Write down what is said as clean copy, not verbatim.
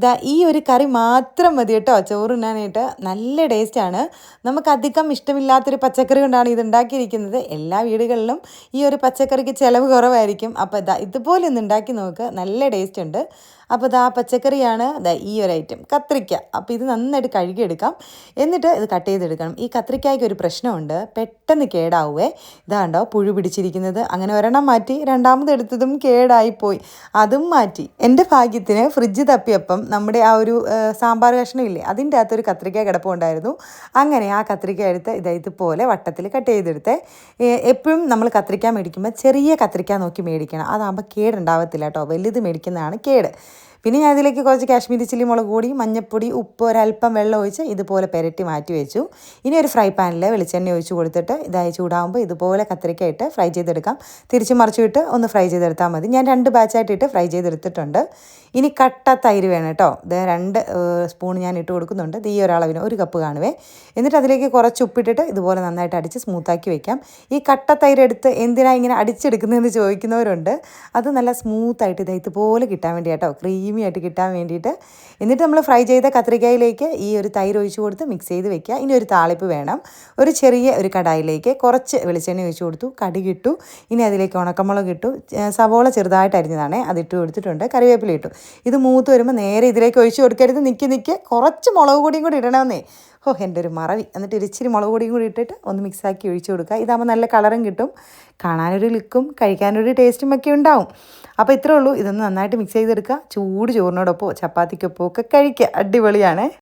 ദാ ഈ ഒരു കറി മാത്രം മതി കേട്ടോ ചോറുണ്ണാനായിട്ട്. നല്ല ടേസ്റ്റാണ്. നമുക്കധികം ഇഷ്ടമില്ലാത്തൊരു പച്ചക്കറി കൊണ്ടാണ് ഇത് ഉണ്ടാക്കിയിരിക്കുന്നത്. എല്ലാ വീടുകളിലും ഈ ഒരു പച്ചക്കറിക്ക് ചിലവ് കുറവായിരിക്കും. അപ്പോൾ ദാ ഇതുപോലെ ഒന്ന് ഉണ്ടാക്കി നോക്ക്, നല്ല ടേസ്റ്റ് ഉണ്ട്. അപ്പോൾ ദാ പച്ചക്കറിയാണ് ദാ ഈ ഒരു ഐറ്റം കത്രിക്ക. അപ്പോൾ ഇത് നന്നായിട്ട് കഴുകിയെടുക്കാം. എന്നിട്ട് ഇത് കട്ട് ചെയ്തെടുക്കണം. ഈ കത്രിക്കായ്ക്ക് ഒരു പ്രശ്നമുണ്ട്, പെട്ടെന്ന് കേടാവുമേ. ഇതാണ്ടോ പുഴു പിടിച്ചിരിക്കുന്നത്. അങ്ങനെ ഒരെണ്ണം മാറ്റി, രണ്ടാമത് എടുത്തതും കേടായിപ്പോയി, അതും മാറ്റി. എൻ്റെ ഭാഗ്യത്തിന് ഫ്രിഡ്ജ് തപ്പിയപ്പം നമ്മുടെ ആ ഒരു സാമ്പാർ കഷ്ണമില്ലേ, അതിൻ്റെ അകത്തൊരു കത്രിക്ക കിടപ്പുണ്ടായിരുന്നു. അങ്ങനെ ആ കത്രിക്ക എടുത്ത് ഇതുപോലെ വട്ടത്തിൽ കട്ട് ചെയ്തെടുത്തേ. എപ്പോഴും നമ്മൾ കത്രിക്ക മേടിക്കുമ്പോൾ ചെറിയ കത്രിക്ക നോക്കി മേടിക്കണം, അതാകുമ്പോൾ കേടുണ്ടാവത്തില്ല കേട്ടോ. വലുത് മേടിക്കുന്നതാണ് കേട്. പിന്നെ ഞാൻ ഇതിലേക്ക് കുറച്ച് കാശ്മീരി ചില്ലി മുളക് പൊടി, മഞ്ഞൾപ്പൊടി, ഉപ്പ്, ഒരല്പം വെള്ളം ഒഴിച്ച് ഇതുപോലെ പുരട്ടി മാറ്റി വെച്ചു. ഇനി ഒരു ഫ്രൈ പാനിൽ വെളിച്ചെണ്ണ ഒഴിച്ച് കൊടുത്തിട്ട് ഇതായി ചൂടാകുമ്പോൾ ഇതുപോലെ കത്രിക്ക ഇട്ട് ഫ്രൈ ചെയ്തെടുക്കാം. തിരിച്ച് മറിച്ചിട്ട് ഒന്ന് ഫ്രൈ ചെയ്തെടുത്താൽ മതി. ഞാൻ 2 ബാച്ചായിട്ടിട്ട് ഫ്രൈ ചെയ്തെടുത്തിട്ടുണ്ട്. ഇനി കട്ട തൈര് വേണം കേട്ടോ. ഇത് 2 സ്പൂൺ ഞാൻ ഇട്ട് കൊടുക്കുന്നുണ്ട്. ഈ ഒരളവിന് 1 കപ്പ് കാണുവേ. എന്നിട്ട് അതിലേക്ക് കുറച്ച് ഉപ്പിട്ടിട്ട് ഇതുപോലെ നന്നായിട്ട് അടിച്ച് സ്മൂത്താക്കി വെക്കാം. ഈ കട്ട തൈര് എടുത്ത് എന്തിനാണ് ഇങ്ങനെ അടിച്ചെടുക്കുന്നതെന്ന് ചോദിക്കുന്നവരുണ്ട്. അത് നല്ല സ്മൂത്തായിട്ട് ഇതുപോലെ കിട്ടാൻ വേണ്ടി കേട്ടോ, ക്രീമി ആയിട്ട് കിട്ടാൻ വേണ്ടിയിട്ട്. എന്നിട്ട് നമ്മൾ ഫ്രൈ ചെയ്ത കത്രിക്കയിലേക്ക് ഈ ഒരു തൈര് ഒഴിച്ച് കൊടുത്ത് മിക്സ് ചെയ്ത് വെക്കുക. ഇനി ഒരു താളിപ്പ് വേണം. ഒരു ചെറിയ ഒരു കടായിലേക്ക് കുറച്ച് വെളിച്ചെണ്ണ ഒഴിച്ച് കൊടുത്തു, കടുകിട്ടു. ഇനി അതിലേക്ക് ഉണക്കമുളക് ഇട്ടു, സവോള ചെറുതായിട്ട് അരിഞ്ഞതാണേ അതിട്ട് കൊടുത്തിട്ടുണ്ട്, കറിവേപ്പില ഇട്ടു. ഇത് മൂത്ത് വരുമ്പോൾ നേരെ ഇതിലേക്ക് ഒഴിച്ച് കൊടുക്കരുത്, നിൽക്ക് കുറച്ച് മുളക് പൊടിയും കൂടി ഇടണമെന്നേ. എൻ്റെ ഒരു മറവി. എന്നിട്ട് ഇച്ചിരി മുളക് പൊടിയും കൂടി ഇട്ടിട്ട് ഒന്ന് മിക്സാക്കി ഒഴിച്ച് കൊടുക്കുക. ഇതാകുമ്പോൾ നല്ല കളറും കിട്ടും, കാണാനൊരു ലുക്കും കഴിക്കാനൊരു ടേസ്റ്റും ഒക്കെ ഉണ്ടാവും. അപ്പോൾ ഇത്രേ ഉള്ളൂ. ഇതൊന്ന് നന്നായിട്ട് മിക്സ് ചെയ്തെടുക്കുക. ചൂട് ചോറിനോടൊപ്പമോ ചപ്പാത്തിക്കൊപ്പമോ ഒക്കെ കഴിക്കുക, അടിപൊളിയാണ്.